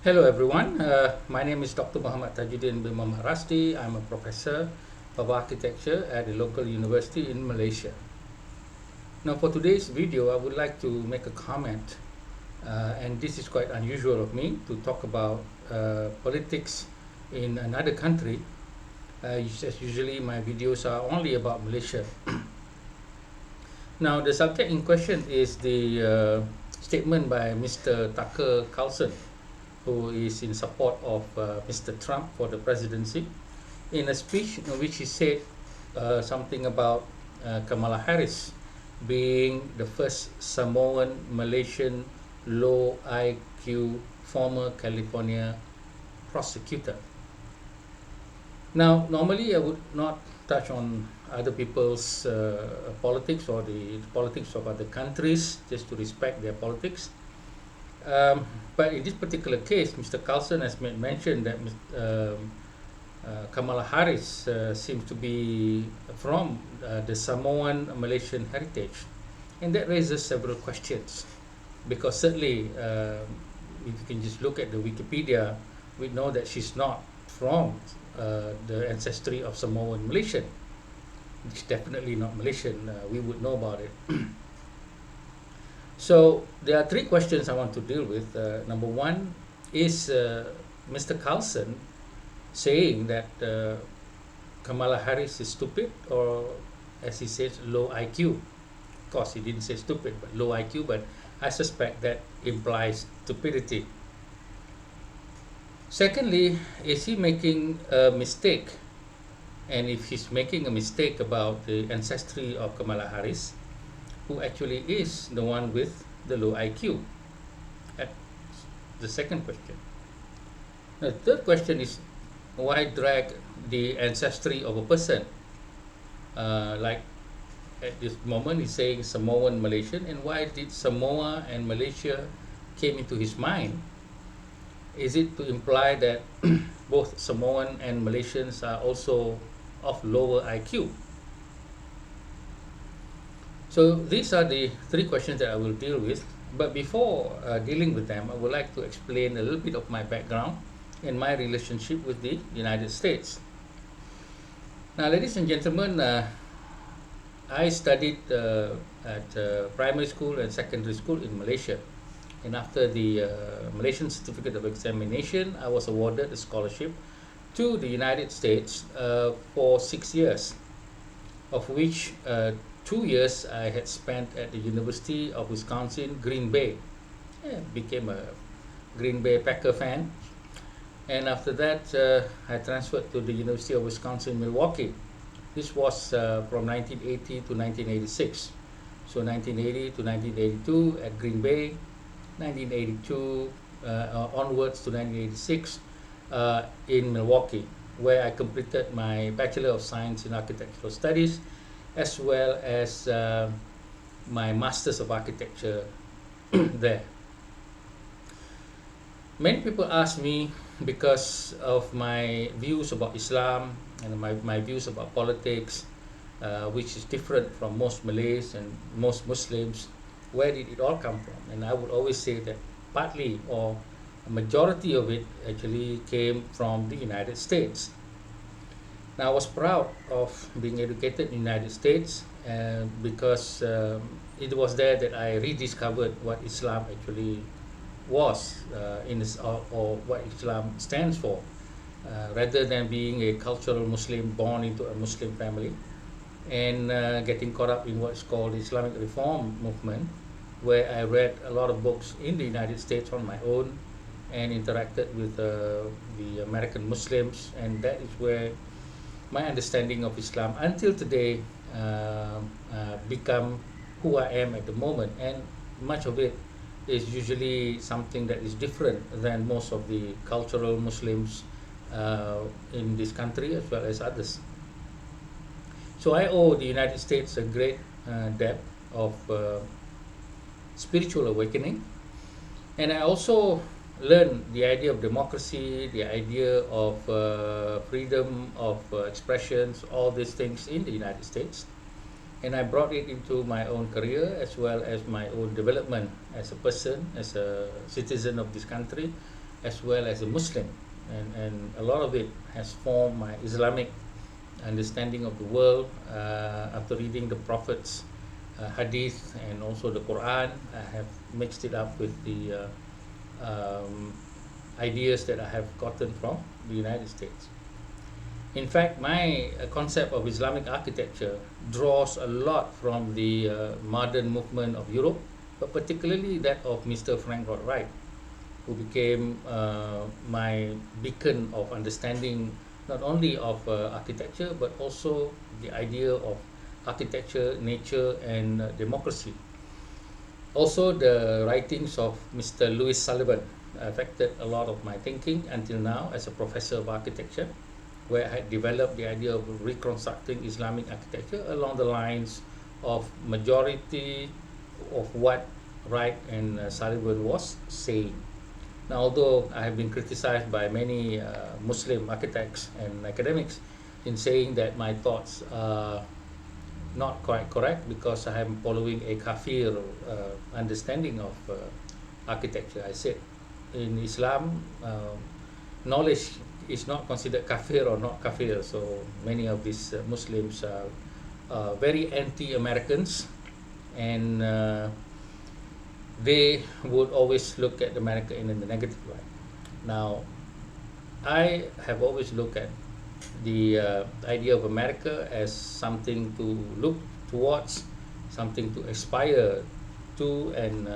Hello everyone, my name is Dr. Muhammad Tajuddin bin Muhammad Rasti. I'm a professor of architecture at a local university in Malaysia. Now for today's video, I would like to make a comment, and this is quite unusual of me to talk about politics in another country, as usually my videos are only about Malaysia. Now the subject in question is the statement by Mr. Tucker Carlson, who is in support of Mr. Trump for the presidency, in a speech in which he said something about Kamala Harris being the first Samoan Malaysian low IQ former California prosecutor. Now, normally I would not touch on other people's politics or the politics of other countries, just to respect their politics. But in this particular case, Mr. Carlson has mentioned that Kamala Harris seems to be from the Samoan Malaysian heritage, and that raises several questions. Because certainly, if you can just look at the Wikipedia, we know that she's not from the ancestry of Samoan Malaysian. It's definitely not Malaysian. We would know about it. So there are three questions I want to deal with. Number one is Mr. Carlson saying that Kamala Harris is stupid, or as he says, low IQ. Of course, he didn't say stupid, but low IQ, but I suspect that implies stupidity. Secondly, is he making a mistake? And if he's making a mistake about the ancestry of Kamala Harris, who actually is the one with the low IQ? That's the second question. The third question is, why drag the ancestry of a person? Like at this moment, he's saying Samoan Malaysian, and why did Samoa and Malaysia came into his mind? Is it to imply that both Samoan and Malaysians are also of lower IQ? So these are the three questions that I will deal with. But before dealing with them, I would like to explain a little bit of my background and my relationship with the United States. Now, ladies and gentlemen, I studied at primary school and secondary school in Malaysia. And after the Malaysian Certificate of Examination, I was awarded a scholarship to the United States for 6 years, of which 2 years I had spent at the University of Wisconsin, Green Bay. Became a Green Bay Packer fan. And after that, I transferred to the University of Wisconsin, Milwaukee. This was from 1980 to 1986. So 1980 to 1982 at Green Bay, 1982 onwards to 1986 in Milwaukee, where I completed my Bachelor of Science in Architectural Studies, as well as my Masters of Architecture there. Many people ask me, because of my views about Islam and my views about politics, which is different from most Malays and most Muslims, where did it all come from? And I would always say that partly, or a majority of it, actually came from the United States. Now, I was proud of being educated in the United States because it was there that I rediscovered what Islam actually was, or what Islam stands for, rather than being a cultural Muslim born into a Muslim family and getting caught up in what's called the Islamic Reform movement, where I read a lot of books in the United States on my own and interacted with the American Muslims, and that is where my understanding of Islam until today become who I am at the moment. And much of it is usually something that is different than most of the cultural Muslims in this country, as well as others. So I owe the United States a great debt of spiritual awakening, and I also learned the idea of democracy, the idea of freedom of expressions, all these things in the United States. And I brought it into my own career, as well as my own development as a person, as a citizen of this country, as well as a Muslim, and a lot of it has formed my Islamic understanding of the world after reading the Prophet's hadith and also the Quran. I have mixed it up with the ideas that I have gotten from the United States. In fact, my concept of Islamic architecture draws a lot from the modern movement of Europe, but particularly that of Mr. Frank Lloyd Wright, who became my beacon of understanding not only of architecture but also the idea of architecture, nature, and democracy. Also, the writings of Mr. Louis Sullivan affected a lot of my thinking until now as a professor of architecture, where I had developed the idea of reconstructing Islamic architecture along the lines of majority of what Wright and Sullivan was saying. Now, although I have been criticized by many Muslim architects and academics in saying that my thoughts are not quite correct because I am following a kafir understanding of architecture, I said in Islam, knowledge is not considered kafir or not kafir. So many of these Muslims are very anti-Americans, and they would always look at America in the negative light. Now, I have always looked at the idea of America as something to look towards, something to aspire to, and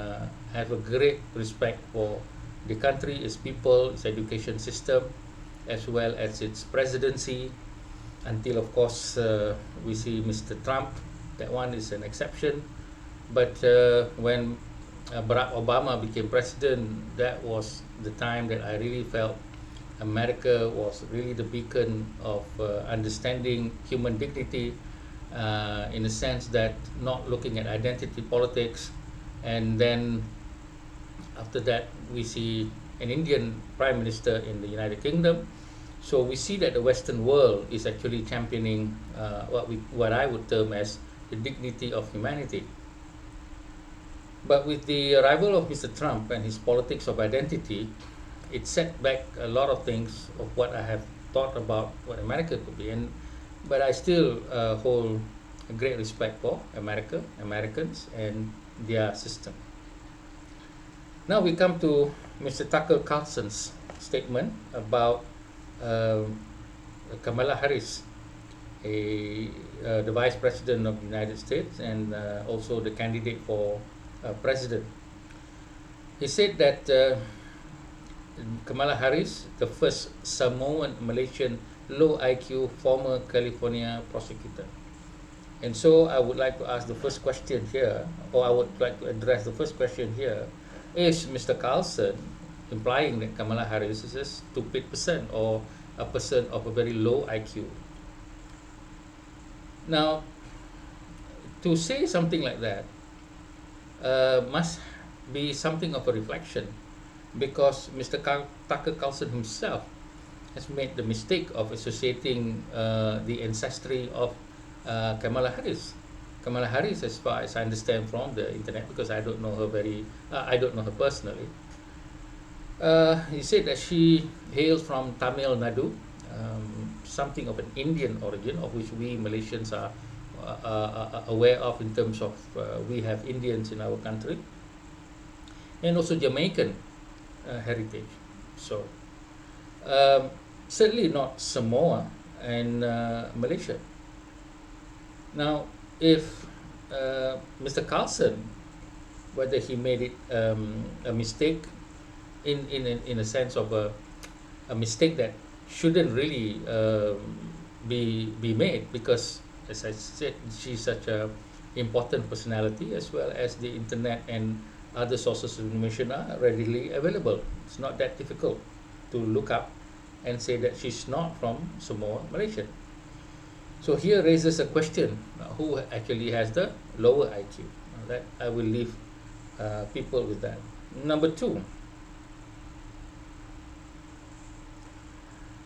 have a great respect for the country, its people, its education system, as well as its presidency, until of course we see Mr. Trump. That one is an exception. But when Barack Obama became president, that was the time that I really felt America was really the beacon of understanding human dignity, in the sense that not looking at identity politics. And then after that, we see an Indian Prime Minister in the United Kingdom. So we see that the Western world is actually championing what I would term as the dignity of humanity. But with the arrival of Mr. Trump and his politics of identity, it set back a lot of things of what I have thought about what America could be. But I still hold a great respect for America, Americans, and their system. Now we come to Mr. Tucker Carlson's statement about Kamala Harris, the Vice President of the United States and also the candidate for President. He said that Kamala Harris, the first Samoan Malaysian low IQ former California prosecutor. And so I would like to ask the first question here, or I would like to address the first question here. Is Mr. Carlson implying that Kamala Harris is a stupid person or a person of a very low IQ? Now, to say something like that must be something of a reflection, because Mr. Tucker Carlson himself has made the mistake of associating the ancestry of Kamala Harris. Kamala Harris, as far as I understand from the internet, because I don't know her I don't know her personally. He said that she hails from Tamil Nadu, something of an Indian origin, of which we Malaysians are aware of in terms of we have Indians in our country, and also Jamaican heritage. So certainly not Samoa and Malaysia. Now, if Mr. Carlson, whether he made it a mistake in a sense of a mistake that shouldn't really be made, because as I said, she's such a important personality, as well as the internet and other sources of information are readily available. It's not that difficult to look up and say that she's not from Samoa, Malaysia. So here raises a question, who actually has the lower IQ? That I will leave people with that. Number two,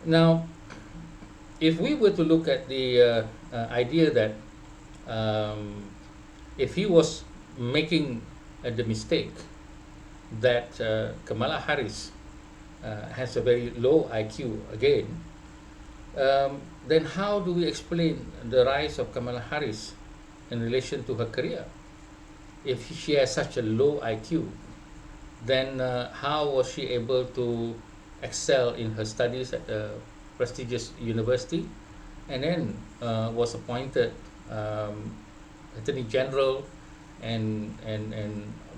now if we were to look at the idea that if he was making the mistake that Kamala Harris has a very low IQ again, then how do we explain the rise of Kamala Harris in relation to her career? If she has such a low IQ, then how was she able to excel in her studies at a prestigious university, and then was appointed Attorney General, and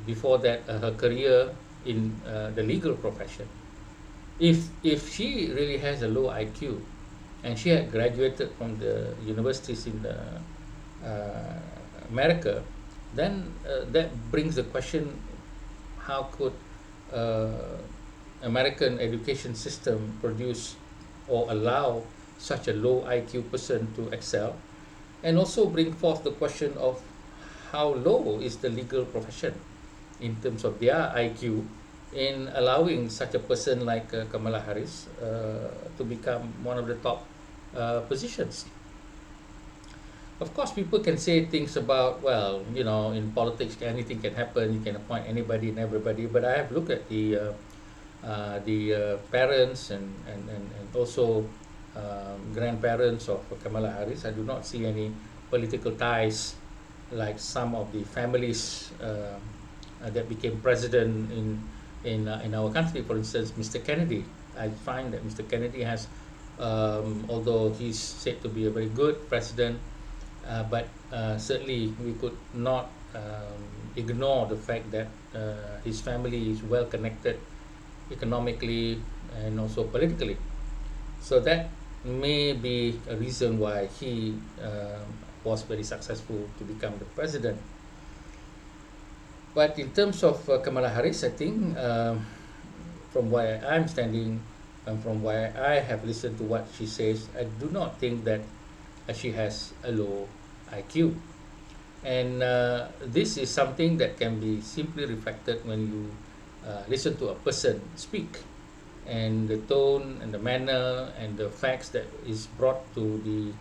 before that her career in the legal profession? If she really has a low IQ, and she had graduated from the universities in uh, America, then that brings the question: how could uh, American education system produce or allow such a low IQ person to excel, and also bring forth the question of how low is the legal profession in terms of their IQ in allowing such a person like Kamala Harris to become one of the top positions. Of course, people can say things about, well, you know, in politics anything can happen. You can appoint anybody and everybody. But I have looked at the parents and also grandparents of Kamala Harris. I do not see any political ties like some of the families that became president in our country. For instance, Mr. Kennedy. I find that Mr. Kennedy has, although he's said to be a very good president, but certainly we could not ignore the fact that his family is well connected economically and also politically. So that may be a reason why he was very successful to become the president. But in terms of Kamala Harris, I think from where I'm standing and from where I have listened to what she says, I do not think that she has a low IQ. And this is something that can be simply reflected when you listen to a person speak, and the tone and the manner and the facts that is brought to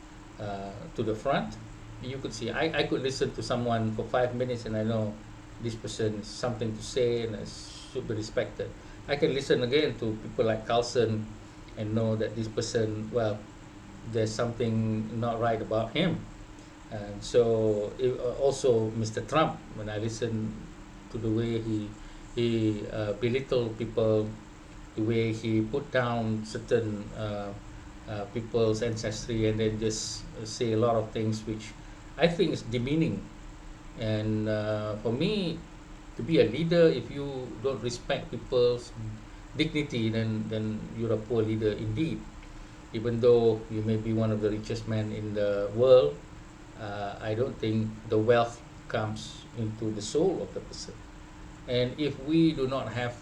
the front. You could see, I could listen to someone for 5 minutes and I know this person is something to say and should be respected. I can listen again to people like Carlson and know that this person, well, there's something not right about him. And so also Mr. Trump, when I listen to the way he belittled people, the way he put down certain people's ancestry, and then just say a lot of things which I think is demeaning. And for me, to be a leader, if you don't respect people's dignity, then you're a poor leader indeed. Even though you may be one of the richest men in the world, I don't think the wealth comes into the soul of the person. And if we do not have,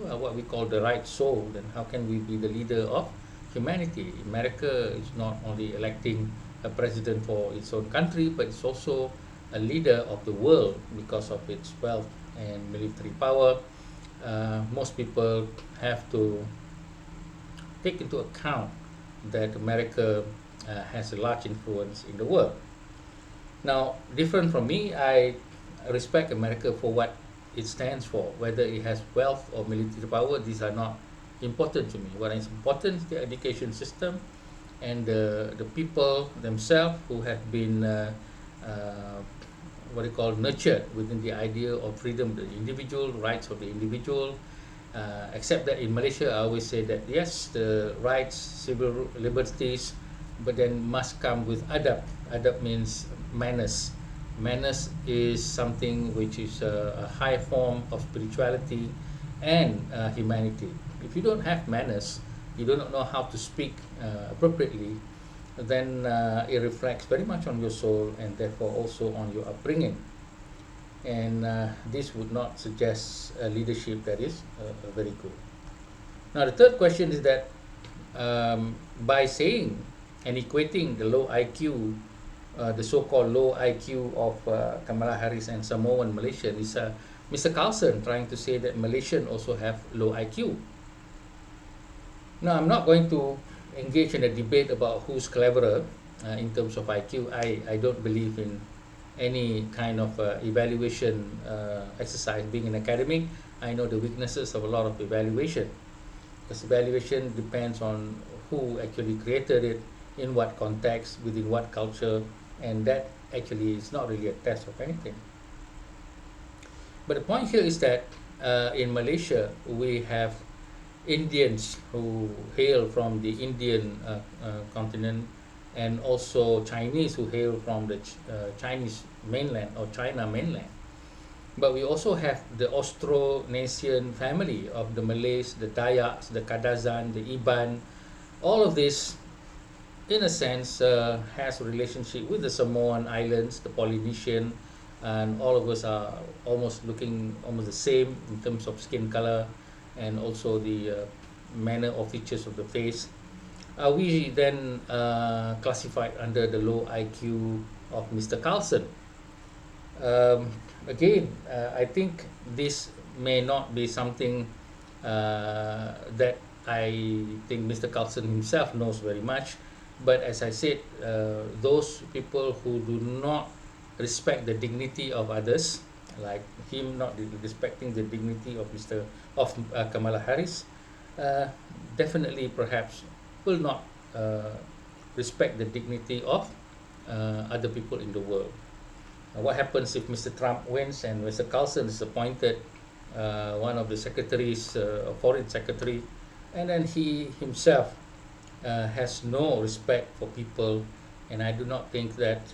well, what we call the right soul, then how can we be the leader of humanity? America is not only electing a president for its own country, but it's also a leader of the world because of its wealth and military power. Most people have to take into account that America has a large influence in the world. Now, different from me, I respect America for what it stands for. Whether it has wealth or military power, these are not important to me. What is important is the education system and the people themselves who have been what you call nurtured within the idea of freedom, the individual rights of the individual. Except that in Malaysia, I always say that yes, the rights, civil liberties, but then must come with adab. Adab means manners. Manners is something which is a high form of spirituality and humanity. If you don't have manners, you do not know how to speak appropriately, then it reflects very much on your soul and therefore also on your upbringing. And this would not suggest a leadership that is very good. Now, the third question is that by saying and equating the low IQ, the so-called low IQ of Kamala Harris and Samoan Malaysian, is Mr. Carlson trying to say that Malaysian also have low IQ. Now, I'm not going to engage in a debate about who's cleverer in terms of IQ. I don't believe in any kind of evaluation exercise. Being an academic, I know the weaknesses of a lot of evaluation. because evaluation depends on who actually created it, in what context, within what culture, and that actually is not really a test of anything. But the point here is that in Malaysia, we have Indians who hail from the Indian continent, and also Chinese who hail from the Chinese mainland or China mainland. But we also have the Austronesian family of the Malays, the Dayaks, the Kadazan, the Iban. All of this, in a sense, has a relationship with the Samoan Islands, the Polynesian, and all of us are almost looking almost the same in terms of skin color and also the manner or features of the face. We then classified under the low IQ of Mr. Carlson. Um, Again, I think this may not be something that I think Mr. Carlson himself knows very much. But as I said, those people who do not respect the dignity of others, like him not respecting the dignity of Kamala Harris, uh, definitely perhaps will not respect the dignity of other people in the world. What happens if Mr. Trump wins and Mr. Carlson is appointed one of the secretaries, foreign secretary, and then he himself has no respect for people, and I do not think that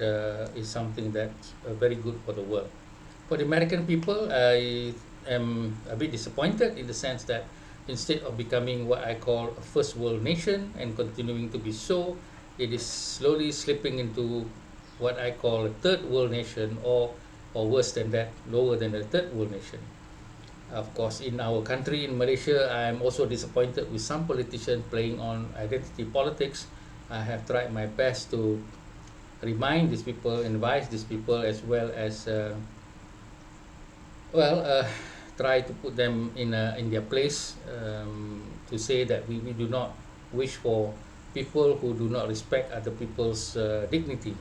is something that's very good for the world. For the American people, I am a bit disappointed in the sense that instead of becoming what I call a first world nation and continuing to be so, it is slowly slipping into what I call a third world nation, or worse than that, lower than a third world nation. Of course, in our country, in Malaysia, I am also disappointed with some politicians playing on identity politics. I have tried my best to remind these people, advise these people, as well as well, try to put them in their place, to say that we do not wish for people who do not respect other people's dignity.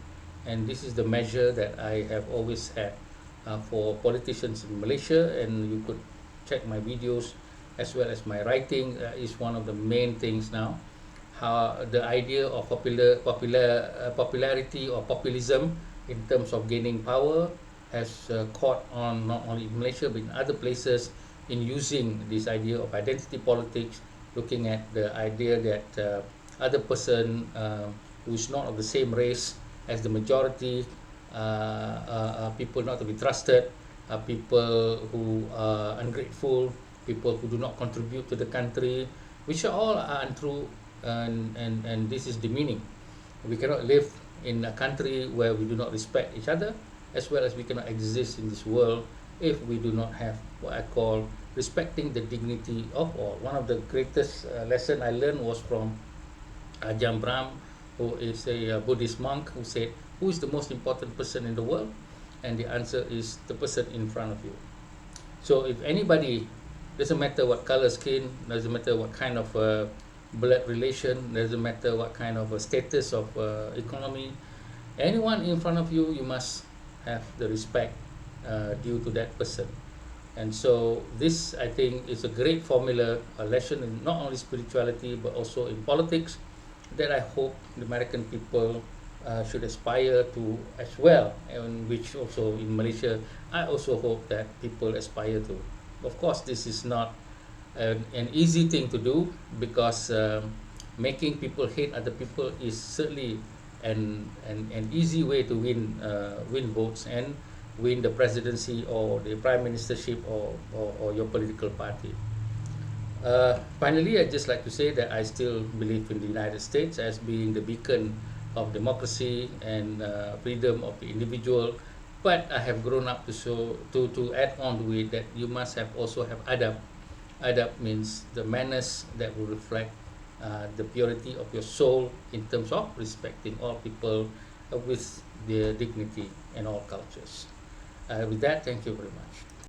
And this is the measure that I have always had for politicians in Malaysia, and you could check my videos as well as my writing. Is one of the main things now. How the idea of popularity or populism in terms of gaining power has caught on not only in Malaysia but in other places, in using this idea of identity politics, looking at the idea that other person who is not of the same race as the majority, people not to be trusted, people who are ungrateful, people who do not contribute to the country, which are all untrue, and this is demeaning. We cannot live in a country where we do not respect each other, as well as we cannot exist in this world if we do not have what I call respecting the dignity of all. One of the greatest lesson I learned was from Ajahn Brahm, who is a Buddhist monk, who said, "Who is the most important person in the world?" And the answer is the person in front of you. So if anybody, doesn't matter what color skin, doesn't matter what kind of blood relation, doesn't matter what kind of status of economy, anyone in front of you, you must have the respect due to that person. And so this, I think, is a great formula, a lesson in not only spirituality but also in politics, that I hope the American people should aspire to as well, and which also in Malaysia, I also hope that people aspire to. Of course, this is not an easy thing to do, because making people hate other people is certainly an easy way to win votes and win the presidency or the prime ministership, or your political party. Finally, I'd just like to say that I still believe in the United States as being the beacon of democracy and freedom of the individual. But I have grown up to add on to it that you must have also have adab. Adab means the manners that will reflect the purity of your soul in terms of respecting all people with their dignity and all cultures. With that, thank you very much.